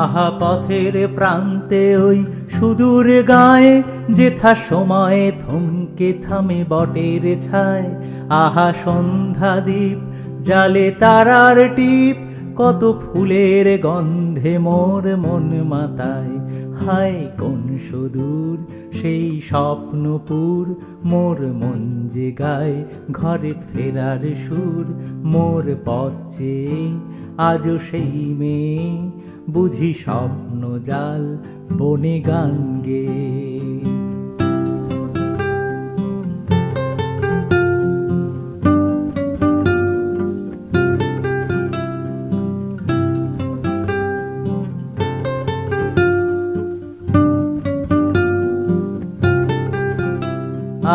আহা পথের প্রান্তে ওই সুদূর গায়ে যেথা সময়ে থমকে থামে বটের ছায়। আহা সন্ধ্যা দ্বীপ জালে তারার টিপ, কত ফুলের গন্ধে মোর মন মাতায়। হায় কোন সুদূর সেই স্বপ্নপুর, মোর মন যে গায় ঘরে ফেরার সুর। মোর পথ চেয়ে আজও সেই মেয়ে, বুঝি স্বপ্ন জাল বনে গান গেয়ে।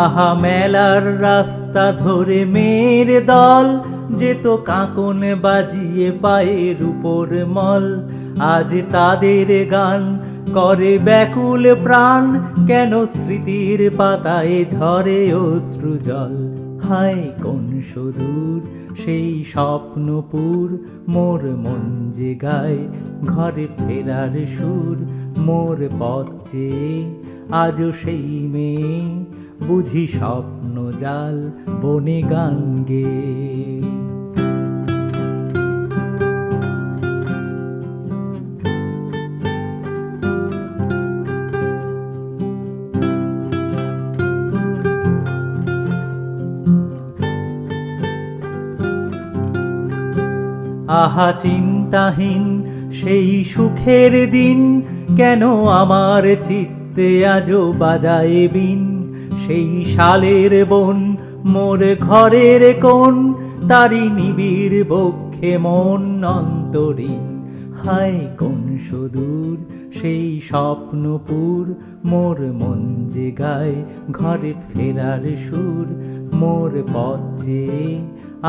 আহা মেলার রাস্তা ধরে মেয়ের দল, যেত কাঁকন বাজিয়ে পায়ের উপর মল। আজ তাদের গান করে ব্যাকুল প্রাণ, কেন স্মৃতির পাতায় ঝরে অশ্রু জল। হায় কোন সুদূর সেই স্বপ্নপুর, মোর মন যে গায় ঘরে ফেরার সুর। মোর পথ চেয়ে আজও সেই মেয়ে, বুঝি স্বপ্ন জাল বনে গান গেয়ে। আহা চিন্তাহীন সেই সুখের দিন, কেন আমার চিত্তে আজও বাজায় বিন। সেই শালের বন মোর ঘরের কোণ, তারি নিবিড় বক্ষে মন অন্তরীণ। হায় কোন সুদূর সেই স্বপ্নপুর, মোর মন যে গায় ঘরে ফেরার সুর। মোর পথ চেয়ে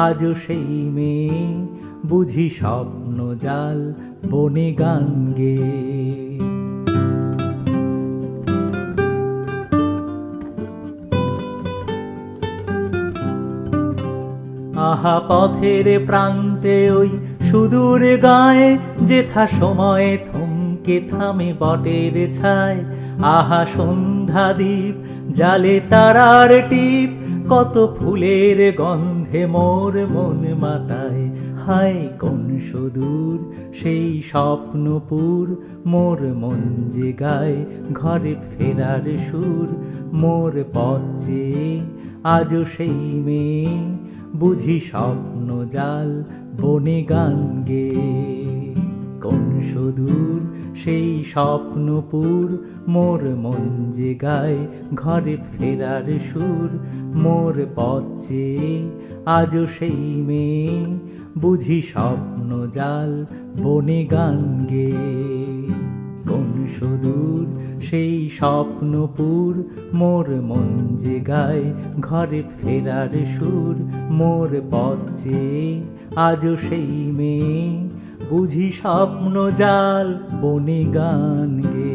আজও সেই মেয়ে, বুঝি স্বপ্ন জাল বনে গান গেয়ে। আহা পথের প্রান্তে ওই সুদূর গায়ে, যেথা সময়ে থমকে থামে বটের ছায়। আহা সন্ধ্যা দ্বীপ জালে তারার টিপ, কত ফুলের গন্ধে মোর মন মাতায়। হায় কোন সুদূর সেই স্বপ্নপুর, মোর মন যে গায় ঘরে ফেরার সুর। মোর পথ চেয়ে আজও সেই মেয়ে, বুঝি স্বপ্ন জাল বনে গান গেয়ে। কোন সুদূর সেই স্বপ্নপুর, মোর মন যে গায় ঘরে ফেরার সুর। মোর পথ চেয়ে আজও সেই মেয়ে, বুঝি স্বপ্ন জাল বনে গান গেয়ে। কোন সুদূর সেই স্বপ্নপুর, মোর মন যে গায় ঘরে ফেরার সুর। মোর পথ চেয়ে আজও সেই মেয়ে, বুঝি স্বপ্ন জাল বনে গান গেয়ে।